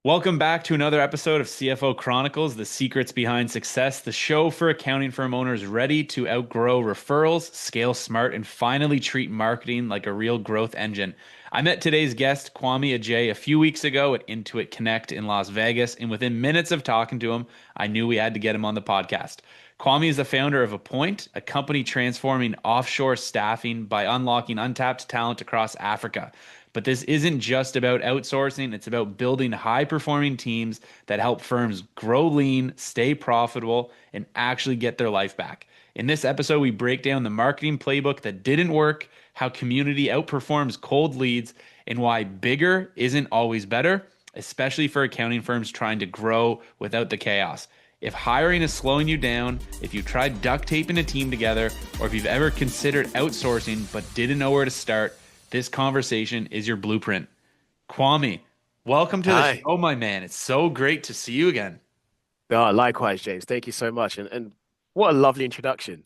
Welcome back to another episode of CFO Chronicles, the secrets behind success, the show for accounting firm owners ready to outgrow referrals, scale smart, and finally treat marketing like a real growth engine. I met today's guest, Kwame Agyei, a few weeks ago at Intuit Connect in Las Vegas, and within minutes of talking to him, I knew we had to get him on the podcast. Kwame is the founder of Appoynt, a company transforming offshore staffing by unlocking untapped talent across Africa. But this isn't just about outsourcing, it's about building high performing teams that help firms grow lean, stay profitable, and actually get their life back. In this episode, we break down the marketing playbook that didn't work, how community outperforms cold leads, and why bigger isn't always better, especially for accounting firms trying to grow without the chaos. If hiring is slowing you down, if you've tried duct taping a team together, or if you've ever considered outsourcing but didn't know where to start, this conversation is your blueprint. Kwame, welcome to the Hi. show, my man. It's so great to see you again. Oh, likewise, James. Thank you so much. And what a lovely introduction.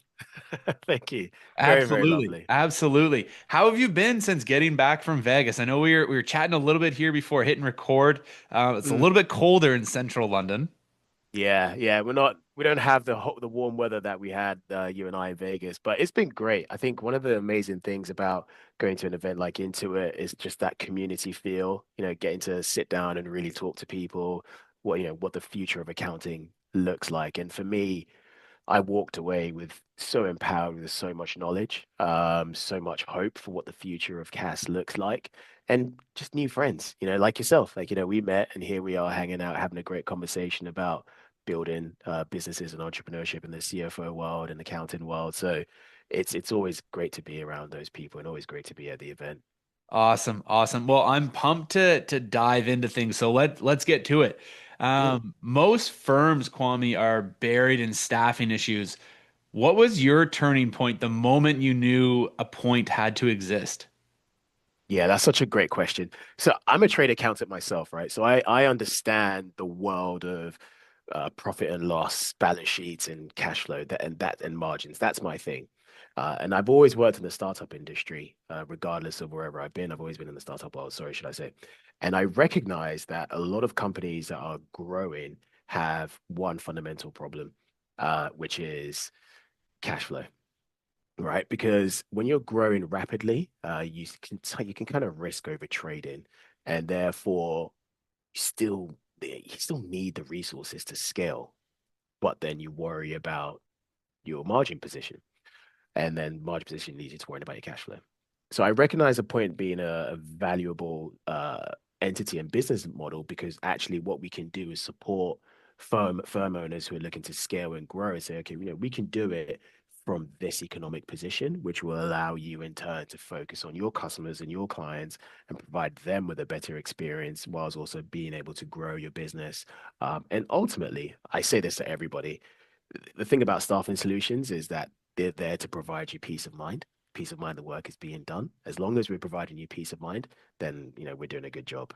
Thank you. Very, very Absolutely. lovely. Absolutely. How have you been since getting back from Vegas? I know we were chatting a little bit here before hitting record. It's a Mm. little bit colder in central London. Yeah. We don't have the warm weather that we had, you and I in Vegas, but it's been great. I think one of the amazing things about going to an event like Intuit is just that community feel, getting to sit down and really talk to people, what the future of accounting looks like. And for me, I walked away with so empowered with so much knowledge, so much hope for what the future of CAS looks like, and just new friends, like yourself. Like, we met and here we are hanging out, having a great conversation about building businesses and entrepreneurship in the CFO world and accounting world. So it's always great to be around those people and always great to be at the event. Awesome, awesome. Well, I'm pumped to dive into things. So let's get to it. Mm. Most firms, Kwame, are buried in staffing issues. What was your turning point the moment you knew a point had to exist? Yeah, that's such a great question. So I'm a trade accountant myself, right? So I understand the world of profit and loss, balance sheets, and cash flow, and margins. That's my thing. And I've always worked in the startup industry, regardless of wherever I've been. I've always been in the startup world, sorry, should I say. And I recognize that a lot of companies that are growing have one fundamental problem, which is cash flow, right? Because when you're growing rapidly, you can kind of risk over trading, and therefore you still need the resources to scale, but then you worry about your margin position, and then margin position leads you to worrying about your cash flow. So I recognize the point being a valuable entity and business model because actually what we can do is support firm owners who are looking to scale and grow and say, okay, we can do it from this economic position, which will allow you in turn to focus on your customers and your clients and provide them with a better experience whilst also being able to grow your business. And ultimately, I say this to everybody, the thing about staffing solutions is that they're there to provide you peace of mind the work is being done. As long as we're providing you peace of mind, then we're doing a good job.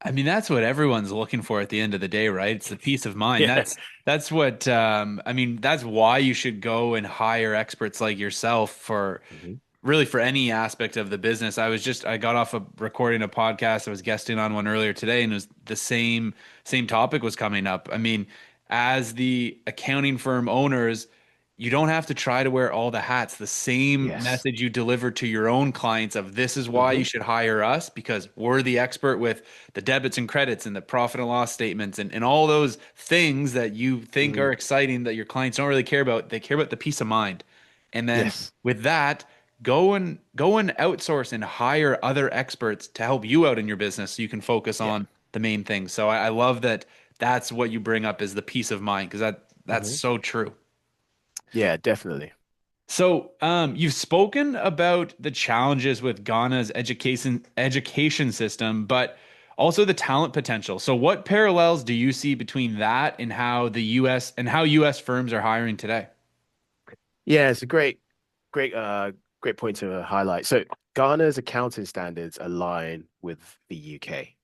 I mean, that's what everyone's looking for at the end of the day, right? It's the peace of mind. Yeah. That's what I mean, that's why you should go and hire experts like yourself for Mhm. really for any aspect of the business. I got off of recording a podcast. I was guesting on one earlier today, and it was the same topic was coming up. I mean, as the accounting firm owners, you don't have to try to wear all the hats. The same Yes. message you deliver to your own clients of this is why you Hmm. should hire us because we're the expert with the debits and credits and the profit and loss statements and all those things that you think Hmm. are exciting that your clients don't really care about. They care about the peace of mind. And then Yes. with that, go and outsource and hire other experts to help you out in your business so you can focus Yeah. on the main thing. So I love that that's what you bring up is the peace of mind because that's Hmm. so true. Yeah, definitely. So, you've spoken about the challenges with Ghana's education system, but also the talent potential. So, what parallels do you see between that and how the U.S. and how U.S. firms are hiring today? Yeah, it's a great point to highlight. So Ghana's accounting standards align with the UK.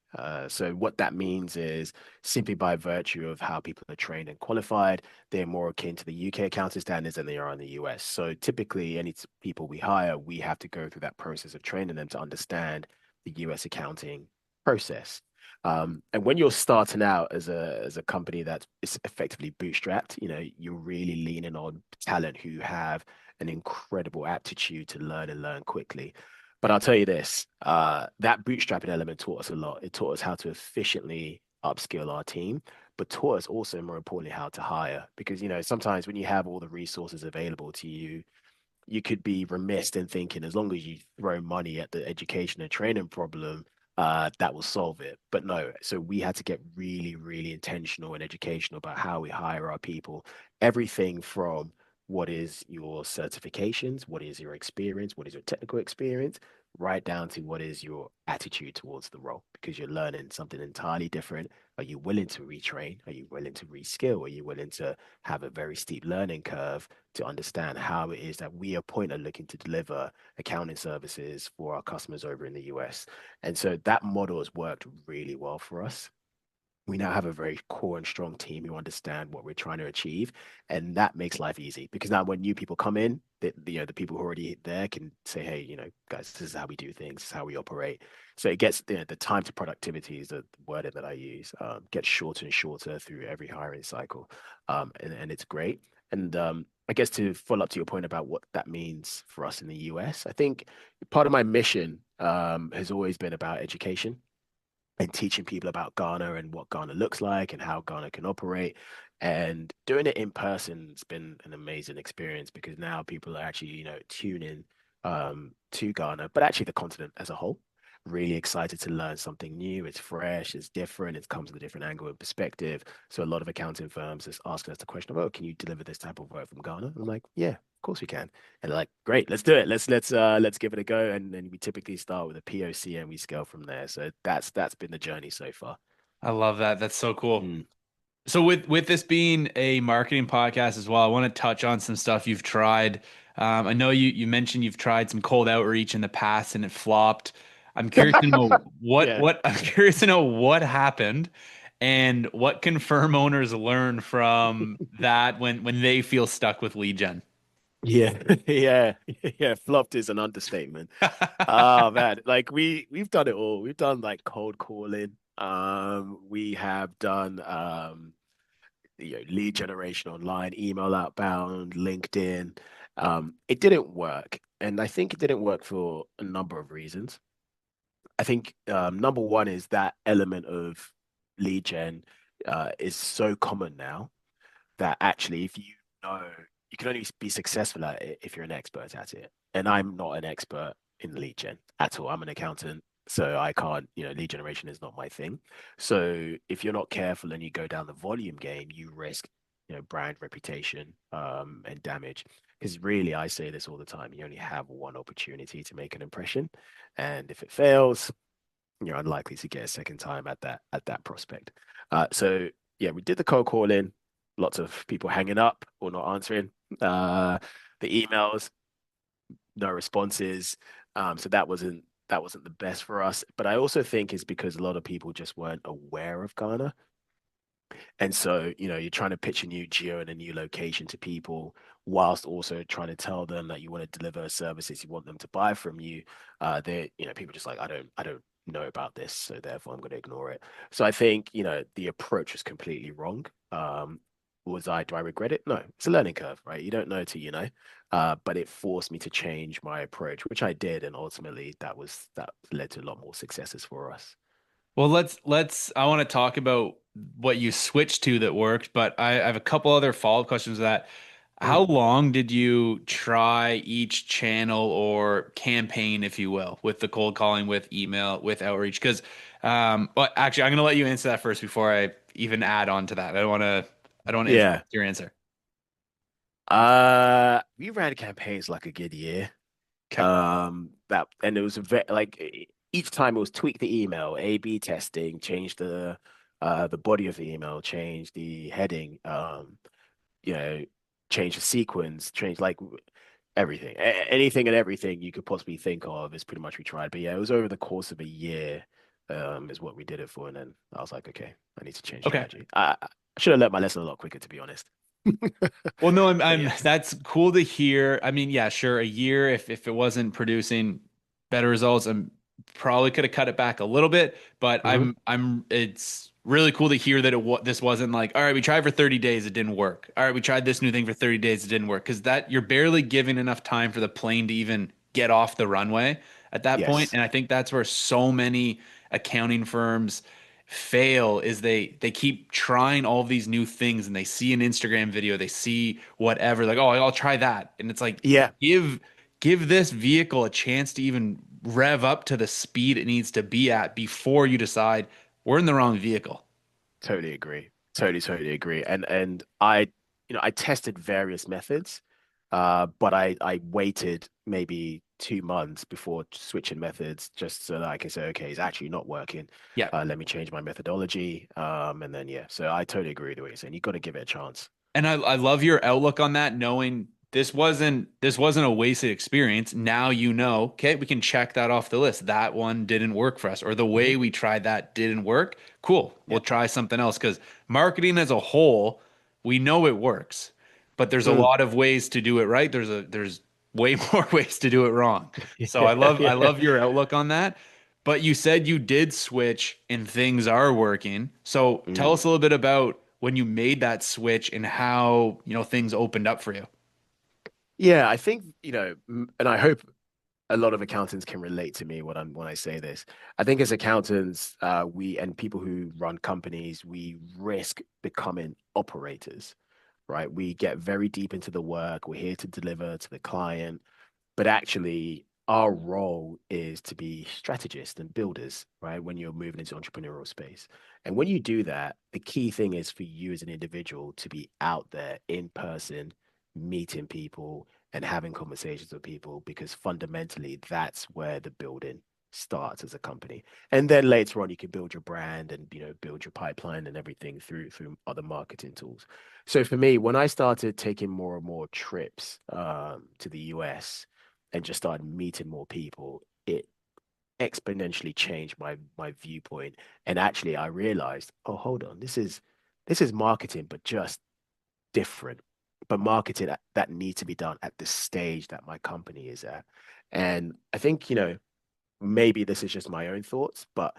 So what that means is simply by virtue of how people are trained and qualified, they're more akin to the UK accounting standards than they are in the US. So typically, people we hire, we have to go through that process of training them to understand the US accounting process. And when you're starting out as a company that is effectively bootstrapped, you're really leaning on talent who have an incredible aptitude to learn and learn quickly. But I'll tell you this, that bootstrapping element taught us a lot. It taught us how to efficiently upskill our team, but taught us also, more importantly, how to hire. Because, sometimes when you have all the resources available to you, you could be remiss in thinking as long as you throw money at the education and training problem, that will solve it. But no, so we had to get really, really intentional and educational about how we hire our people. Everything from what is your certifications, what is your experience, what is your technical experience, right down to what is your attitude towards the role, because you're learning something entirely different. Are you willing to retrain? Are you willing to reskill? Are you willing to have a very steep learning curve to understand how it is that we Appoynt are looking to deliver accounting services for our customers over in the US? And so that model has worked really well for us. We now have a very core and strong team who understand what we're trying to achieve, and that makes life easy because now when new people come in, the people who are already there can say, "Hey, guys, this is how we do things, this is how we operate." So it gets the time to productivity is the word that I use, gets shorter and shorter through every hiring cycle, and it's great. And I guess to follow up to your point about what that means for us in the US, I think part of my mission has always been about education and teaching people about Ghana and what Ghana looks like and how Ghana can operate. And doing it in person has been an amazing experience because now people are actually, tuning to Ghana, but actually the continent as a whole. Really excited to learn something new. It's fresh, it's different, it comes with a different angle and perspective. So a lot of accounting firms is asking us the question of, oh, can you deliver this type of work from Ghana? And I'm like, yeah, of course we can. And they're like, great, let's do it. Let's give it a go. And then we typically start with a POC and we scale from there. So that's been the journey so far. I love that. That's so cool. Mm. So with this being a marketing podcast as well, I want to touch on some stuff you've tried. I know you mentioned you've tried some cold outreach in the past and it flopped. I'm curious to know Yeah. what I'm curious to know what happened and what can firm owners learn from that when they feel stuck with lead gen. Yeah, yeah, yeah. Flopped is an understatement. Oh man, like we've done it all. We've done like cold calling. We have done lead generation online, email outbound, LinkedIn. It didn't work, and I think it didn't work for a number of reasons. I think number one is that element of lead gen is so common now that actually, if you can only be successful at it if you're an expert at it. And I'm not an expert in lead gen at all. I'm an accountant, so I can't, lead generation is not my thing. So if you're not careful and you go down the volume game, you risk, brand reputation, and damage. Because really, I say this all the time, you only have one opportunity to make an impression. And if it fails, you're unlikely to get a second time at that prospect. So yeah, we did the cold calling, lots of people hanging up or not answering. Uh, the emails, no responses. So that wasn't the best for us. But I also think it's because a lot of people just weren't aware of Ghana. And so, you're trying to pitch a new geo and a new location to people whilst also trying to tell them that you want to deliver services you want them to buy from you. People just like, I don't know about this, so therefore I'm going to ignore it. So I think, the approach was completely wrong. Do I regret it? No, it's a learning curve, right? You don't know till you know. But it forced me to change my approach, which I did, and ultimately that led to a lot more successes for us. Well, let's I want to talk about what you switched to that worked, but I have a couple other follow-up questions to that. How Mm. long did you try each channel or campaign, if you will, with the cold calling, with email, with outreach? Because, but actually, I'm going to let you answer that first before I even add on to that. I don't want to influence Yeah. your answer. We ran campaigns like a good year. Okay. That and it was like each time it was tweak the email, A/B testing, change the body of the email, change the heading, you know, change the sequence, change like everything, anything and everything you could possibly think of is pretty much we tried. But yeah, it was over the course of a year, is what we did it for, and then I was like, okay, I need to change Okay. strategy. I should have learned my lesson a lot quicker, to be honest. Well, no, But I'm yeah. that's cool to hear. I mean, yeah, sure, a year if it wasn't producing better results, I'm probably could have cut it back a little bit, but Hmm. it's really cool to hear that this wasn't like, all right, we tried for 30 days, it didn't work. All right, we tried this new thing for 30 days, it didn't work. Because that you're barely giving enough time for the plane to even get off the runway at that point. Yes, And I think that's where so many accounting firms fail is they keep trying all of these new things and they see an Instagram video, they see whatever, like, oh, I'll try that. And it's like yeah, give this vehicle a chance to even rev up to the speed it needs to be at before you decide we're in the wrong vehicle. totally agree. Totally agree. And I tested various methods, but I waited maybe 2 months before switching methods just so that I can say, okay, it's actually not working. Yeah. Let me change my methodology. And then yeah, so I totally agree with what you're saying. You've got to give it a chance. And I love your outlook on that, knowing this wasn't a wasted experience. Now you know, okay, we can check that off the list. That one didn't work for us, or the Hmm. way we tried that didn't work. Cool. We'll Yeah. try something else because marketing as a whole, we know it works, but there's a Mm. lot of ways to do it right. There's way more ways to do it wrong. So Yeah, I yeah. love your outlook on that. But you said you did switch and things are working. So tell Mm. us a little bit about when you made that switch and how, things opened up for you. Yeah, I think, and I hope a lot of accountants can relate to me when I say this. I think as accountants, we and people who run companies, we risk becoming operators, right? We get very deep into the work. We're here to deliver to the client, but actually our role is to be strategists and builders, right? When you're moving into entrepreneurial space. And when you do that, the key thing is for you as an individual to be out there in person, meeting people and having conversations with people, because fundamentally that's where the building starts as a company. And then later on you can build your brand and build your pipeline and everything through other marketing tools. So for me, when I started taking more and more trips to the US, and just started meeting more people, it exponentially changed my viewpoint. And actually, I realized, oh, hold on, this is marketing, but just different. But marketing that needs to be done at the stage that my company is at. And I think, maybe this is just my own thoughts, but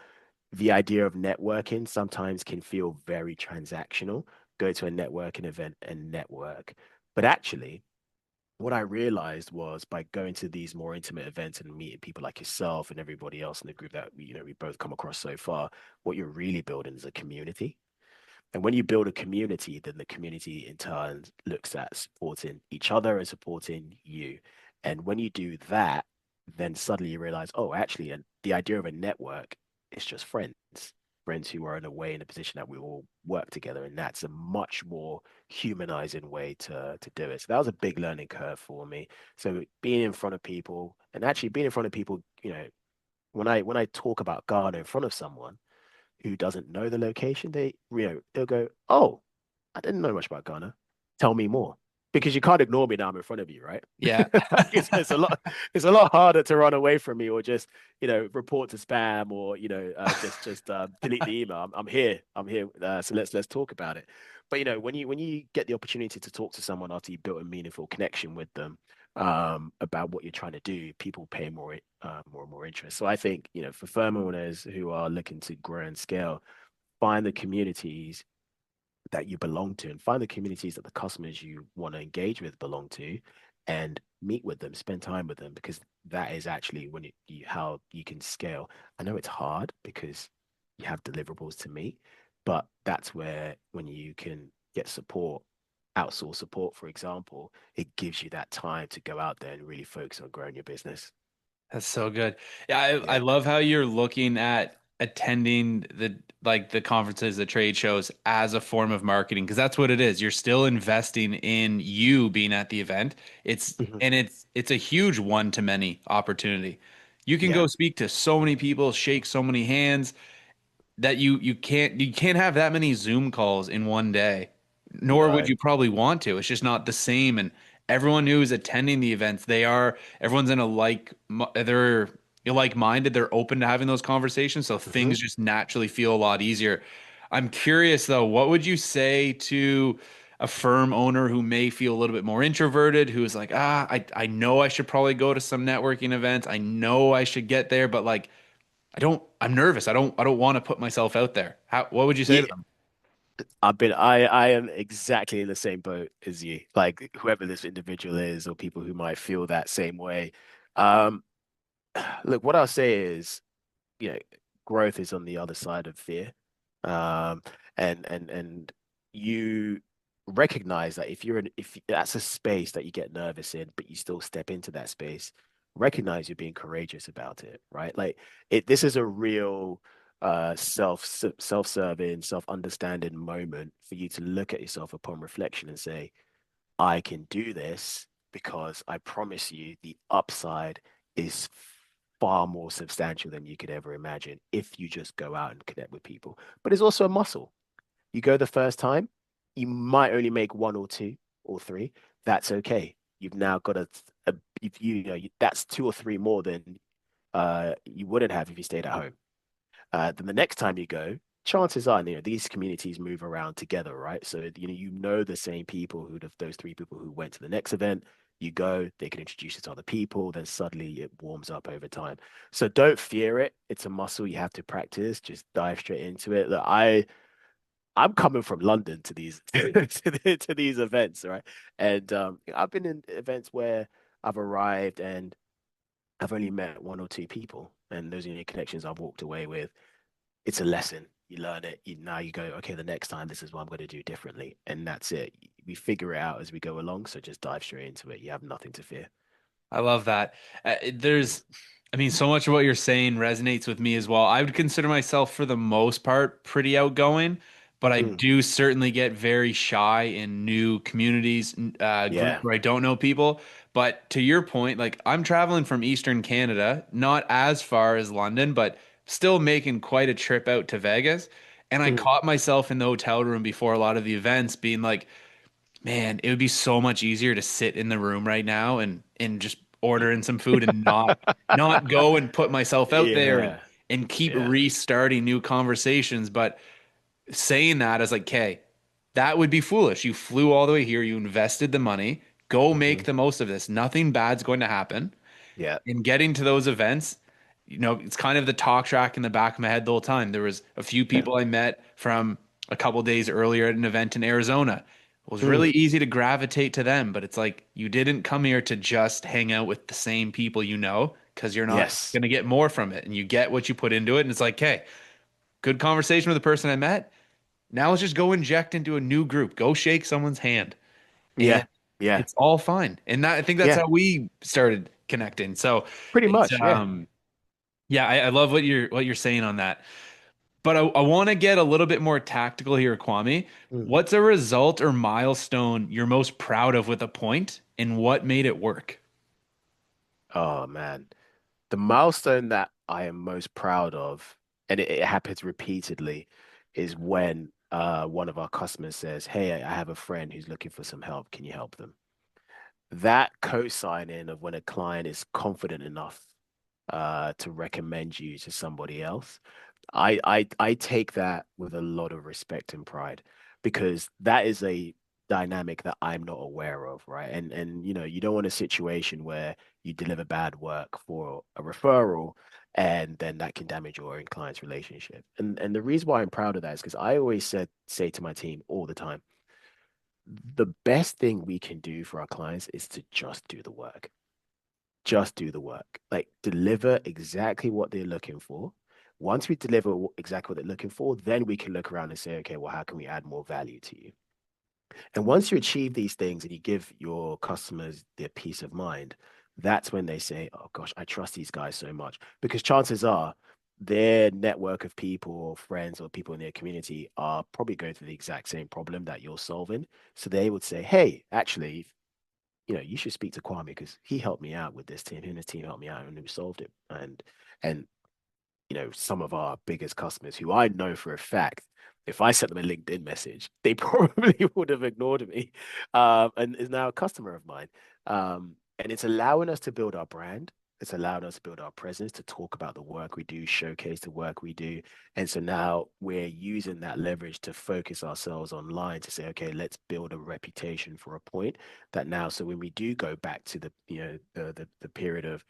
the idea of networking sometimes can feel very transactional. Go to a networking event and network. But actually, what I realized was by going to these more intimate events and meeting people like yourself and everybody else in the group that we both come across so far, what you're really building is a community. And when you build a community, then the community in turn looks at supporting each other and supporting you. And when you do that, then suddenly you realize, oh, actually, and the idea of a network is just friends who are in a way in a position that we all work together. And that's a much more humanizing way to do it. So that was a big learning curve for me. So being in front of people and actually being in front of people, when I talk about Ghana in front of someone, who doesn't know the location, they'll go, "Oh, I didn't know much about Ghana. Tell me more." Because you can't ignore me now I'm in front of you, right? Yeah. It's a lot harder to run away from me or just, report to spam or, just delete the email. I'm here. I'm here. So let's talk about it. But when you get the opportunity to talk to someone after you built a meaningful connection with them, about what you're trying to do, people pay more and more interest. So I think, for firm owners who are looking to grow and scale, find the communities that you belong to and find the communities that the customers you want to engage with belong to and meet with them, spend time with them, because that is actually when how you can scale. I know it's hard because you have deliverables to meet, but that's where when you can get support, outsource support, for example, it gives you that time to go out there and really focus on growing your business. That's so good. Yeah, I Yeah. love how you're looking at attending the conferences, the trade shows as a form of marketing because that's what it is. You're still investing in you being at the event. It's Mhm. and it's a huge one to many opportunity. You can Yeah. go speak to so many people, shake so many hands, that you can't have that many Zoom calls in one day, nor would No. you probably want to. It's just not the same. And everyone who is attending the events, everyone's in a they're like-minded. They're open to having those conversations, so Mhm. things just naturally feel a lot easier. I'm curious though, what would you say to a firm owner who may feel a little bit more introverted, who is like, I know I should probably go to some networking events. I know I should get there, but like I'm nervous. I don't want to put myself out there. What would you say Yeah, to them? I am exactly in the same boat as you. Like whoever this individual is, or people who might feel that same way. Um, Look, what I'll say is, you know, growth is on the other side of fear. Um, and you recognize that if that's a space that you get nervous in, but you still step into that space, recognize you're being courageous about it, right? Like this is a real self-serving, self-understanding moment for you to look at yourself upon reflection and say, I can do this because I promise you the upside is far more substantial than you could ever imagine if you just go out and connect with people. But it's also a muscle. You go the first time, you might only make one or two or three. That's okay. You've now got if that's two or three more than you wouldn't have if you stayed at home. Then the next time you go, chances are, these communities move around together, right? So, you know the same people those three people who went to the next event. You go, they can introduce you to other people, then suddenly it warms up over time. So don't fear it. It's a muscle you have to practice. Just dive straight into it. Look, I'm coming from London to these to these events, right? And I've been in events where I've arrived and I've only met one or two people, and those are the connections I've walked away with. It's a lesson. You learn it. Now you go, okay, the next time this is what I'm going to do differently. And that's it. We figure it out as we go along. So just dive straight into it. You have nothing to fear. I love that. Mm. I mean, so much of what you're saying resonates with me as well. I would consider myself, for the most part, pretty outgoing, but I Mm. do certainly get very shy in new communities, groups Yeah. where I don't know people. But to your point, like I'm traveling from Eastern Canada, not as far as London, but still making quite a trip out to Vegas. And I Mm. caught myself in the hotel room before a lot of the events being like, man, it would be so much easier to sit in the room right now and just order in some food and not go and put myself out there Yeah. and keep Yeah. restarting new conversations. But saying that is like, okay, that would be foolish. You flew all the way here, you invested the money, go make Hmm. the most of this. Nothing bad's going to happen. Yeah. In getting to those events, it's kind of the talk track in the back of my head the whole time. There was a few Yeah. people I met from a couple days earlier at an event in Arizona. It was Mm. really easy to gravitate to them, but it's like you didn't come here to just hang out with the same people because you're not Yes. going to get more from it and you get what you put into it. And it's like, okay, good conversation with the person I met. Now let's just go inject into a new group. Go shake someone's hand and Yeah. Yeah. it's all fine. And I think that's Yeah. how we started connecting. So Pretty it's much. Yeah. yeah, I love what you're saying on that. But I want to get a little bit more tactical here, Kwame. Mm. What's a result or milestone you're most proud of with a point, and what made it work? Oh, man. The milestone that I am most proud of, and it happens repeatedly, is when one of our customers says, "Hey, I have a friend who's looking for some help. Can you help them?" That co-signing of when a client is confident enough to recommend you to somebody else, I take that with a lot of respect and pride because that is a dynamic that I'm not aware of, right? And you don't want a situation where you deliver bad work for a referral and then that can damage your own client's relationship. And the reason why I'm proud of that is because I always say to my team all the time, the best thing we can do for our clients is to just do the work. Just do the work. Like deliver exactly what they're looking for. Once we deliver exactly what they're looking for, then we can look around and say, okay, well, how can we add more value to you? And once you achieve these things and you give your customers their peace of mind, that's when they say, oh gosh, I trust these guys so much. Because chances are their network of people or friends or people in their community are probably going through the exact same problem that you're solving. So they would say, hey, actually, you should speak to Kwame because he helped me out with this team. He and his team helped me out and we solved it. And some of our biggest customers who I know for a fact, if I sent them a LinkedIn message, they probably would have ignored me, and is now a customer of mine. And it's allowing us to build our brand. It's allowed us to build our presence, to talk about the work we do, showcase the work we do. And so now we're using that leverage to focus ourselves online to say, okay, let's build a reputation for a point that now, so when we do go back to the period of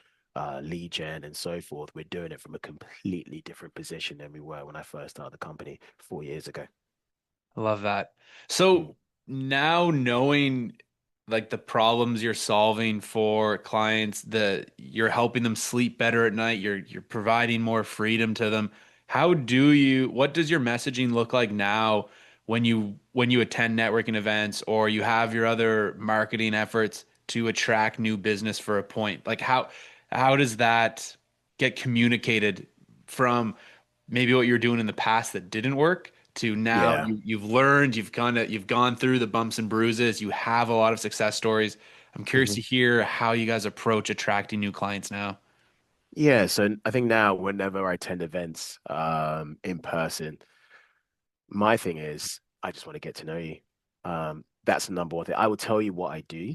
lead gen and so forth, we're doing it from a completely different position than we were when I first started the company 4 years ago. I love that. Mm. So now knowing like the problems you're solving for clients, you're helping them sleep better at night, you're providing more freedom to them. What does your messaging look like now when you attend networking events or you have your other marketing efforts to attract new business for a point? Like how does that get communicated from maybe what you're doing in the past that didn't work to now Yeah. you've learned, you've gone through the bumps and bruises, you have a lot of success stories. I'm curious Mhm. to hear how you guys approach attracting new clients now. Yeah, so I think now whenever I attend events in person, my thing is I just want to get to know you. That's the number one thing. I will tell you what I do.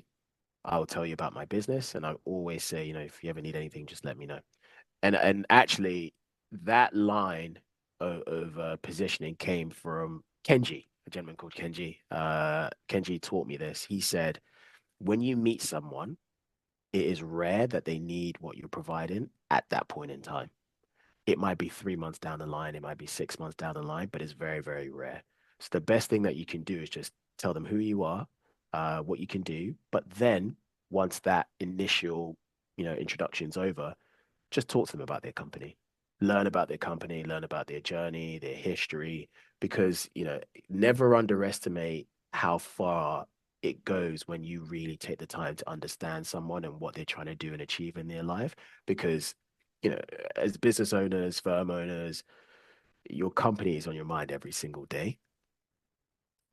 I will tell you about my business, and I always say, if you ever need anything, just let me know. And actually, that line of positioning came from Kenji, a gentleman called Kenji. Kenji taught me this. He said, when you meet someone, it is rare that they need what you're providing at that point in time. It might be 3 months down the line, it might be 6 months down the line, but it's very, very rare. So the best thing that you can do is just tell them who you are, what you can do. But then once that initial, introduction's over, just talk to them about their company. Learn about their company, learn about their journey, their history, because, never underestimate how far it goes when you really take the time to understand someone and what they're trying to do and achieve in their life. Because, you know, as business owners, firm owners, your company is on your mind every single day.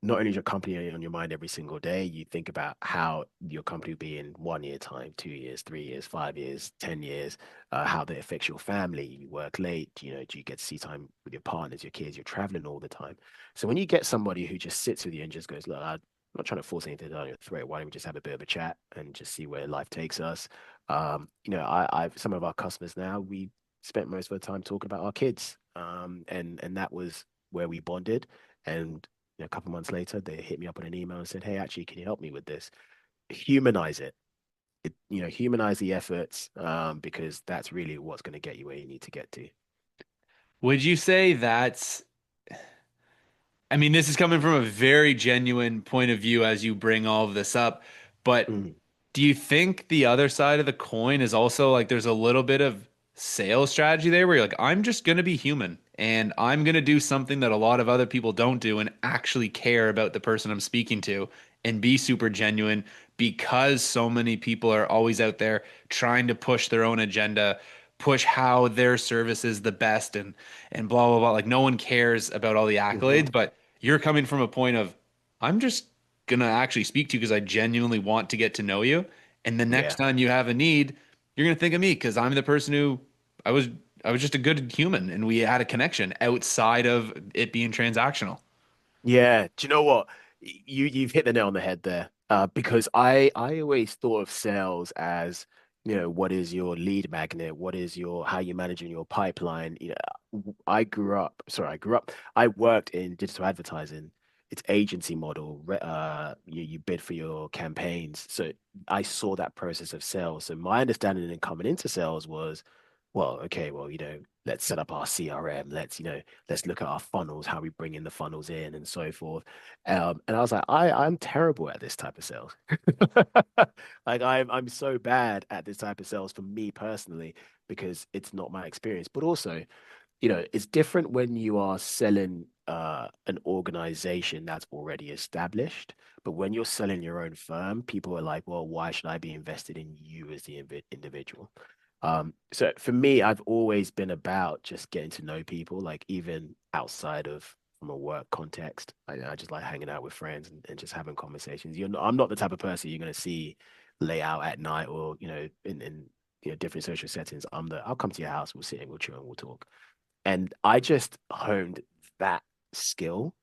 Not only is your company on your mind every single day, you think about how your company will be in 1 year time, 2 years, 3 years, 5 years, 10 years, how that affects your family. You work late, do you get to see time with your partners, your kids, you're traveling all the time. So when you get somebody who just sits with you and just goes, look, I'm not trying to force anything down your throat. Why don't we just have a bit of a chat and just see where life takes us? I've some of our customers now, we spent most of the time talking about our kids. And that was where we bonded. And a couple months later, they hit me up on an email and said, "Hey, actually, can you help me with this?" Humanize it. Humanize the efforts, because that's really what's going to get you where you need to get to. Would you say I mean, this is coming from a very genuine point of view as you bring all of this up, but Mm. do you think the other side of the coin is also like there's a little bit of sales strategy there where you're like, I'm just going to be human and I'm going to do something that a lot of other people don't do and actually care about the person I'm speaking to and be super genuine because so many people are always out there trying to push their own agenda, push how their service is the best and blah blah blah. Like no one cares about all the Hmm. accolades, but you're coming from a point of I'm just gonna actually speak to you because I genuinely want to get to know you. And the next Yeah. time you have a need, you're gonna think of me because I'm the person who I was I was just a good human and we had a connection outside of it being transactional. Yeah. Do you know what? You've hit the nail on the head there. Because I always thought of sales as, what is your lead magnet? What is your how you managing your pipeline? I worked in digital advertising. It's agency model. You bid for your campaigns. So I saw that process of sales. So my understanding in coming into sales was, well, okay, well, let's set up our CRM. Let's look at our funnels, how we bring in the funnels in and so forth. And I was like, I'm terrible at this type of sales. Like I'm so bad at this type of sales for me personally because it's not my experience. But also, it's different when you are selling an organization that's already established. But when you're selling your own firm, people are like, well, why should I be invested in you as the individual? So for me, I've always been about just getting to know people, like even outside of from a work context. I just like hanging out with friends and just having conversations. I'm not the type of person you're going to see lay out at night or, in different social settings. I'll come to your house, we'll sit and we'll chill and we'll talk. And I just honed that skill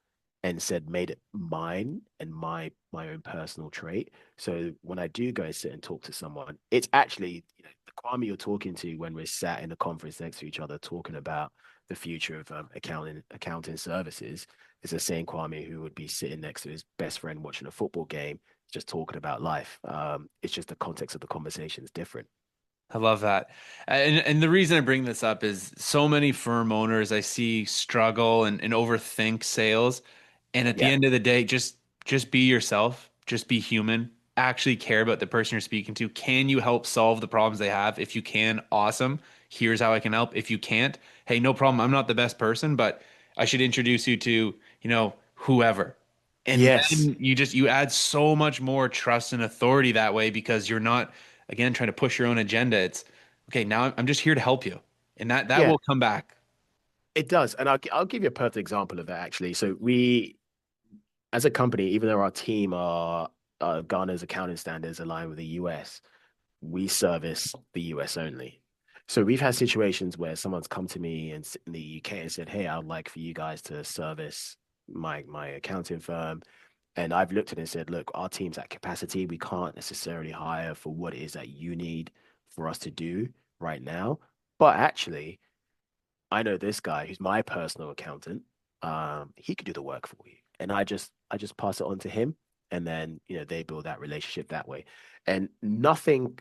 and said, made it mine and my own personal trait. So when I do go and sit and talk to someone, it's actually, the Kwame you're talking to when we're sat in a conference next to each other talking about the future of accounting services is the same Kwame who would be sitting next to his best friend watching a football game, just talking about life. It's just the context of the conversation is different. I love that. And the reason I bring this up is so many firm owners I see struggle and overthink sales. And at the Yeah. end of the day, just be yourself, just be human, actually care about the person you're speaking to. Can you help solve the problems they have? If you can, awesome. Here's how I can help. If you can't, hey, no problem. I'm not the best person, but I should introduce you to, whoever. And Yes. then you add so much more trust and authority that way because you're not again trying to push your own agenda. It's okay, now I'm just here to help you. And that Yeah, will come back. it does. And I'll give you a perfect example of that actually. So we, as a company, even though our team are Ghana's accounting standards align with the US, we service the US only. So we've had situations where someone's come to me in the UK and said, "Hey, I'd like for you guys to service my accounting firm." And I've looked at it and said, "Look, our team's at capacity. We can't necessarily hire for what it is that you need for us to do right now. But actually, I know this guy who's my personal accountant. He could do the work for you." And I just pass it on to him, and then they build that relationship that way. And nothing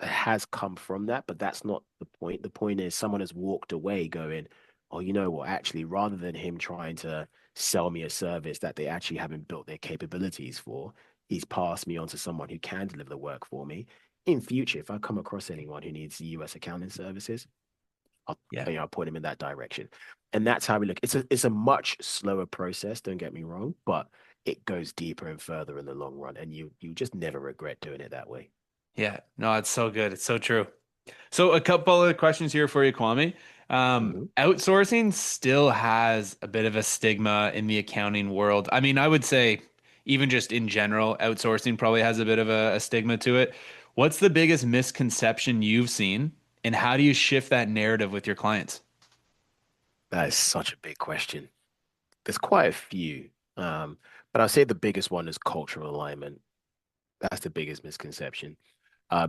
has come from that, but that's not the point. The point is someone has walked away going, "Oh, you know what? Actually, rather than him trying to sell me a service that they actually haven't built their capabilities for, he's passed me on to someone who can deliver the work for me. In future, if I come across anyone who needs US accounting services, I'll, Yeah. I'll point him in that direction." And that's how we look. It's a much slower process, don't get me wrong, but it goes deeper and further in the long run, and you just never regret doing it that way. Yeah. No, it's so good. It's so true. So a couple of questions here for you, Kwame. Mhm. Outsourcing still has a bit of a stigma in the accounting world. I mean, I would say even just in general, outsourcing probably has a bit of a stigma to it. What's the biggest misconception you've seen, and how do you shift that narrative with your clients? That is such a big question. There's quite a few, but I'll say the biggest one is cultural alignment. That's the biggest misconception.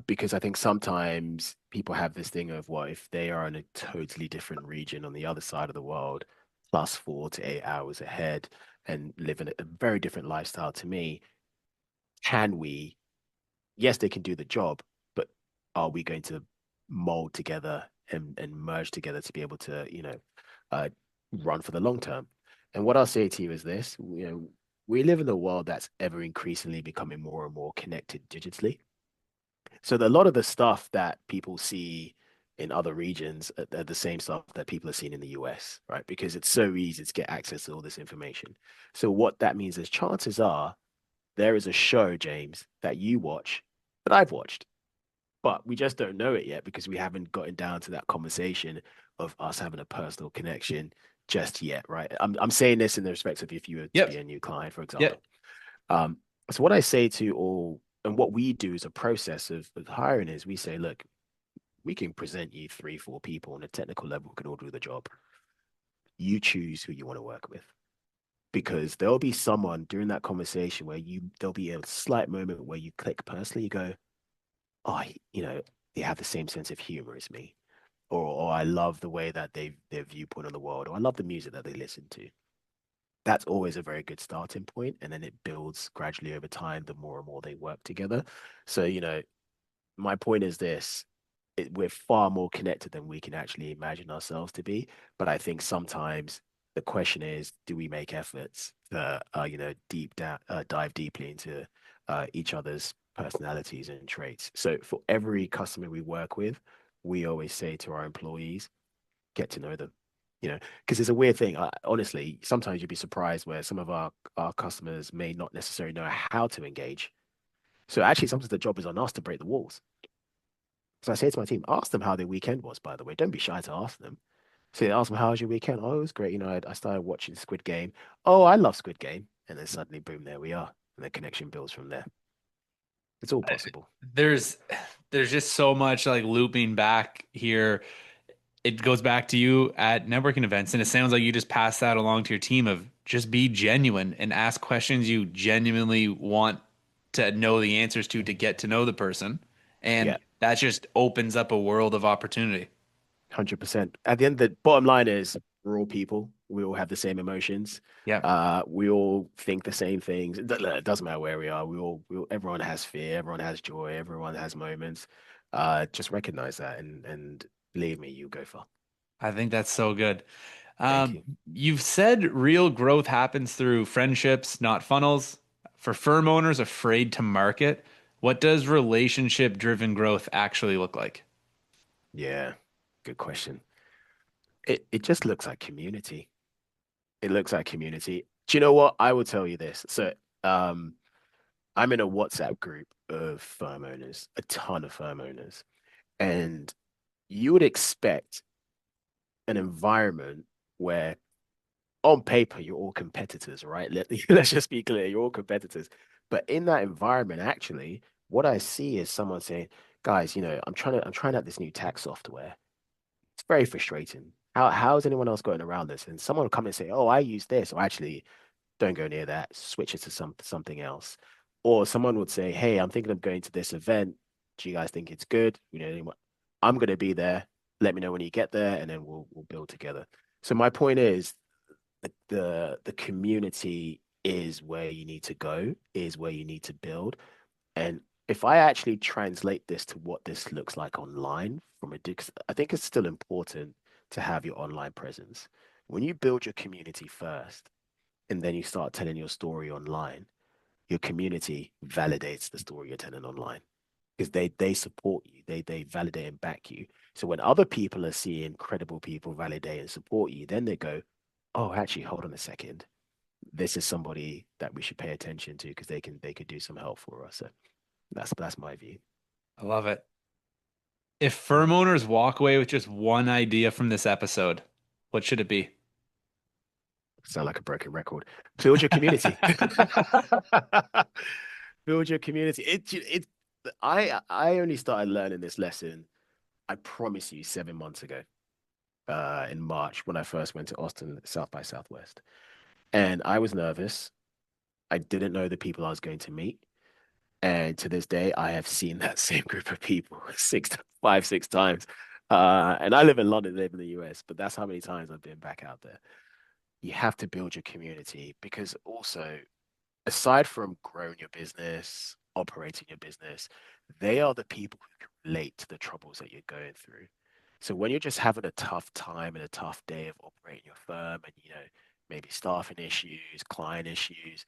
Because I think sometimes people have this thing of what if they are in a totally different region on the other side of the world, plus 4 to 8 hours ahead, and live in a very different lifestyle to me, can we? Yes, they can do the job, but are we going to mold together and merge together to be able to, uh, run for the long term? And what I'll say to you is this, we live in a world that's ever increasingly becoming more and more connected digitally. So a lot of the stuff that people see in other regions are the same stuff that people are seeing in the US, right? Because it's so easy to get access to all this information. So what that means is chances are there is a show, James, that you watch that I've watched, but we just don't know it yet because we haven't gotten down to that conversation of us having a personal connection just yet, right? I'm saying this in the respect of if you were to be Yep. a new client, for example. Yep. Um, so what I say to all, and what we do as a process of hiring is we say, look, we can present you 3, 4 people on a technical level who can all do the job. You choose who you want to work with because there'll be someone during that conversation where there'll be a slight moment where you click personally, you go, "Oh, they have the same sense of humor as me," or "I love the way that their viewpoint on the world," or "I love the music that they listen to." That's always a very good starting point, and then it builds gradually over time the more and more they work together. So, my point is this: we're far more connected than we can actually imagine ourselves to be. But I think sometimes the question is, do we make efforts to, dive deeply into each other's personalities and traits? So for every customer we work with, we always say to our employees, get to know them. Because it's a weird thing. Honestly, sometimes you'd be surprised where some of our customers may not necessarily know how to engage. So actually, sometimes the job is on us to break the walls. So I say to my team, ask them how their weekend was, by the way. Don't be shy to ask them. So they ask them, how was your weekend? Oh, it was great. I started watching Squid Game. Oh, I love Squid Game. And then suddenly, boom, there we are. And the connection builds from there. It's all possible. There's there's just so much like looping back here. It goes back to you at networking events, and it sounds like you just pass that along to your team of just be genuine and ask questions you genuinely want to know the answers to get to know the person. And Yeah, that just opens up a world of opportunity. 100%. At the end, the bottom line is we're all people. We all have the same emotions. Yeah. We all think the same things. It doesn't matter where we are. Everyone has fear. Everyone has joy. Everyone has moments. Just recognize that and believe me, you go far. I think that's so good. Thank you. You've said real growth happens through friendships, not funnels. For firm owners afraid to market, what does relationship-driven growth actually look like? Yeah, good question. It just looks like community. It looks like community. Do you know what? I will tell you this. So, um, I'm in a WhatsApp group of firm owners, a ton of firm owners, and you would expect an environment where, on paper, you're all competitors, right? Let's just be clear, you're all competitors. But in that environment, actually, what I see is someone saying, guys, I'm trying out this new tax software. It's very frustrating. How is anyone else going around this? And someone will come and say, oh, I use this, or actually, don't go near that, switch it to something else. Or someone would say, hey, I'm thinking of going to this event. Do you guys think it's good? I'm going to be there. Let me know when you get there, and then we'll build together. So my point is, the community is where you need to go, is where you need to build. And if I actually translate this to what this looks like online I think it's still important to have your online presence. When you build your community first, and then you start telling your story online, your community validates the story you're telling online because they support you, they validate and back you. So when other people are seeing credible people validate and support you, then they go, oh, actually, hold on a second. This is somebody that we should pay attention to because they could do some help for us. So that's my view. I love it. If Mm. firm owners walk away with just one idea from this episode, what should it be? Sound like a broken record. Build your community. Build your community. I only started learning this lesson, I promise you, 7 months ago, in March when I first went to Austin, South by Southwest. And I was nervous. I didn't know the people I was going to meet. And to this day, I have seen that same group of people five, 6 times. And I live in London, they live in the US, but that's how many times I've been back out there. You have to build your community because also, aside from growing your business, operating your business, they are the people who can relate to the troubles that you're going through. So when you're just having a tough time and a tough day of operating your firm and, maybe staffing issues, client issues,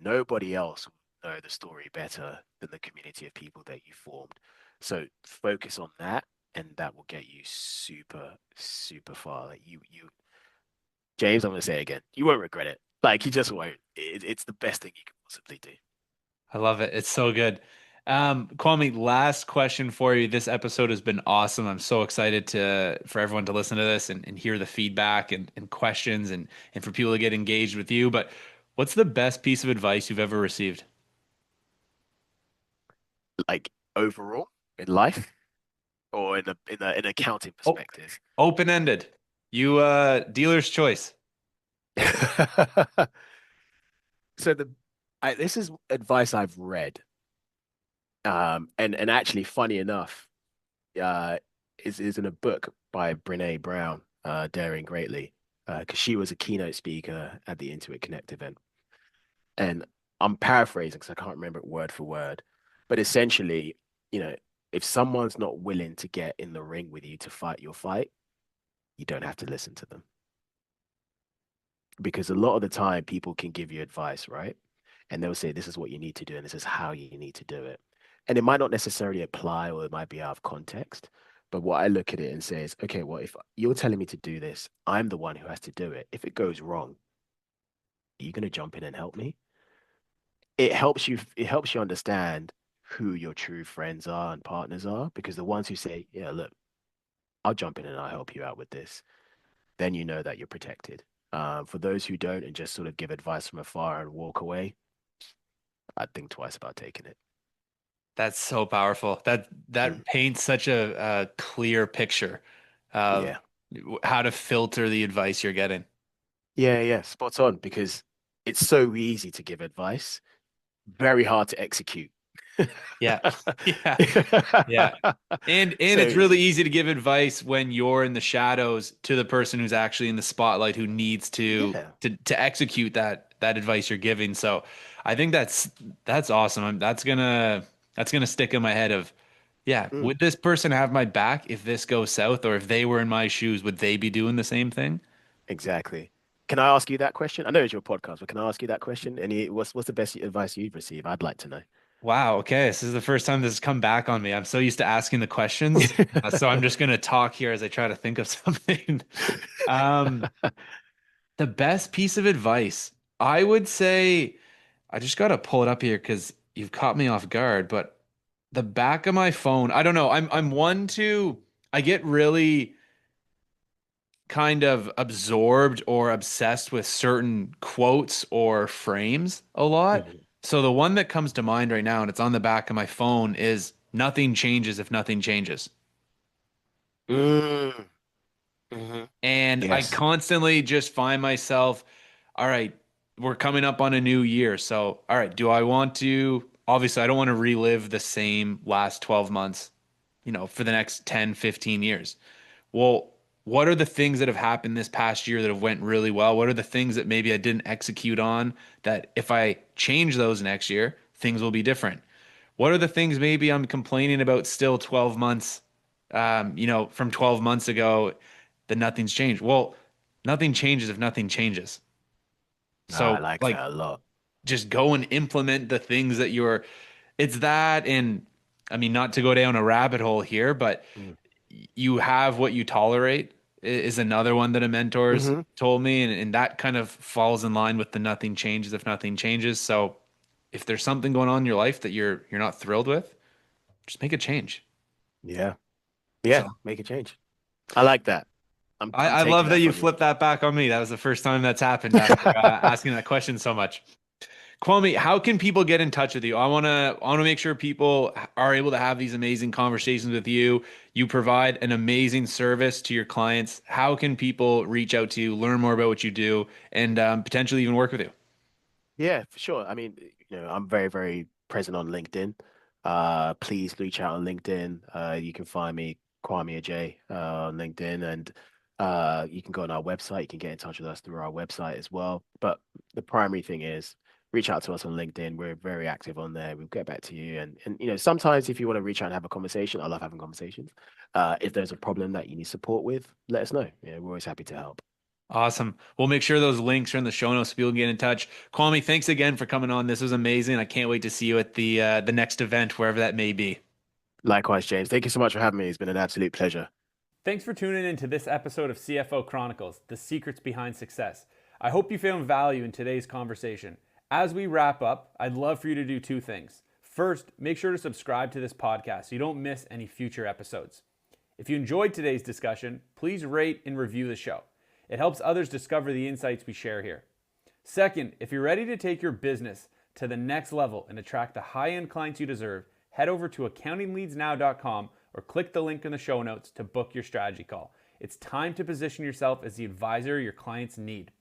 nobody else will know the story better than the community of people that you formed. So focus on that and that will get you super, super far. Like James, I'm gonna say it again. You won't regret it. Like you just won't. It's the best thing you can possibly do. I love it. It's so good. Kwame, last question for you. This episode has been awesome. I'm so excited for everyone to listen to this and hear the feedback and questions and for people to get engaged with you. But what's the best piece of advice you've ever received? Like overall in life or in an accounting Oh, perspective. open-ended. You dealer's choice. So this is advice I've read. And actually, funny enough, uh, is in a book by Brene Brown, Daring Greatly, because she was a keynote speaker at the Intuit Connect event. And I'm paraphrasing because I can't remember it word for word, but essentially, you know, if someone's not willing to get in the ring with you to fight your fight, you don't have to listen to them. Because a lot of the time, people can give you advice, right? And they'll say, this is what you need to do, and this is how you need to do it. And it might not necessarily apply or it might be out of context. But what I look at it and say is, okay, well, if you're telling me to do this, I'm the one who has to do it. If it goes wrong, are you going to jump in and help me? It helps you understand who your true friends are and partners are, because the ones who say, yeah, look, I'll jump in and I'll help you out with this, then you know that you're protected. For those who don't and just sort of give advice from afar and walk away, I'd think twice about taking it. That's so powerful. That Mm. paints such a clear picture of Yeah. how to filter the advice you're getting. Yeah, yeah, spot on, because it's so easy to give advice, very hard to execute. Yeah. Yeah. Yeah. And it's So, really easy to give advice when you're in the shadows to the person who's actually in the spotlight who needs yeah. to execute that advice you're giving. So I think that's awesome. That's gonna stick in my head of Yeah. Mm, Would this person have my back if this goes south, or if they were in my shoes, would they be doing the same thing? exactly. Can I ask you that question? I know it's your podcast, but can I ask you that question? What's the best advice you've received? I'd like to know. Wow. Okay. This is the first time this has come back on me. I'm so used to asking the questions. So I'm just going to talk here as I try to think of something. Um, the best piece of advice, I would say, I just got to pull it up here because you've caught me off guard, but the back of my phone, I don't know. I'm one to, I get really kind of absorbed or obsessed with certain quotes or frames a lot. Mhm. So the one that comes to mind right now, and it's on the back of my phone, is nothing changes if nothing changes. Mm, hmm. And I Yes. constantly just find myself, all right, we're coming up on a new year. So, all right, do I want to, obviously, I don't want to relive the same last 12 months, for the next 10, 15 years. Well, what are the things that have happened this past year that have went really well? What are the things that maybe I didn't execute on that if I change those next year, things will be different? What are the things maybe I'm complaining about still 12 months, from 12 months ago that nothing's changed? Well, nothing changes if nothing changes. Ah, I So, like like, that a lot. just go and implement the things that it's that. And I mean, not to go down a rabbit hole here, but Mm. you have what you tolerate is another one that a mentor's Hmm. told me, and that kind of falls in line with the nothing changes if nothing changes. So if there's something going on in your life that you're not thrilled with, just make a change. Yeah. So Yeah. Make a change. I like that. I'm I taking love that that you from you. flipped that back on me. That was the first time that's happened after asking that question so much. Kwame, how can people get in touch with you? I want to make sure people are able to have these amazing conversations with you. You provide an amazing service to your clients. How can people reach out to you, learn more about what you do, and potentially even work with you? Yeah, for sure. I mean, I'm very, very present on LinkedIn. Please reach out on LinkedIn. You can find me, Kwame Agyei, on LinkedIn, and you can go on our website. You can get in touch with us through our website as well. But the primary thing is reach out to us on LinkedIn. We're very active on there. We'll get back to you. And sometimes if you want to reach out and have a conversation, I love having conversations. If there's a problem that you need support with, let us know. Yeah, we're always happy to help. Awesome. We'll make sure those links are in the show notes so people can get in touch. Kwame, thanks again for coming on. This was amazing. I can't wait to see you at the next event, wherever that may be. Likewise, James. Thank you so much for having me. It's been an absolute pleasure. Thanks for tuning in to this episode of CFO Chronicles, the secrets behind success. I hope you found value in today's conversation. As we wrap up, I'd love for you to do two things. First, make sure to subscribe to this podcast so you don't miss any future episodes. If you enjoyed today's discussion, please rate and review the show. It helps others discover the insights we share here. Second, if you're ready to take your business to the next level and attract the high-end clients you deserve, head over to accountingleadsnow.com or click the link in the show notes to book your strategy call. It's time to position yourself as the advisor your clients need.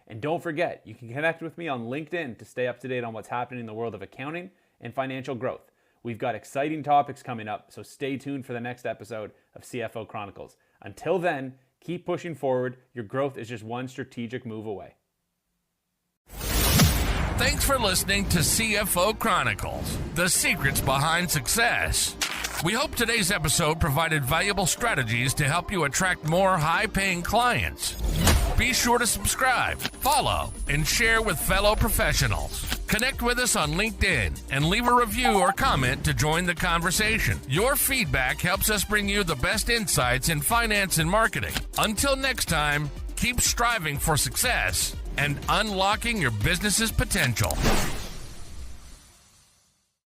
And don't forget, you can connect with me on LinkedIn to stay up to date on what's happening in the world of accounting and financial growth. We've got exciting topics coming up, so stay tuned for the next episode of CFO Chronicles. Until then, keep pushing forward. Your growth is just one strategic move away. Thanks for listening to CFO Chronicles, the secrets behind success. We hope today's episode provided valuable strategies to help you attract more high-paying clients. Be sure to subscribe, follow, and share with fellow professionals. Connect with us on LinkedIn and leave a review or comment to join the conversation. Your feedback helps us bring you the best insights in finance and marketing. Until next time, keep striving for success and unlocking your business's potential.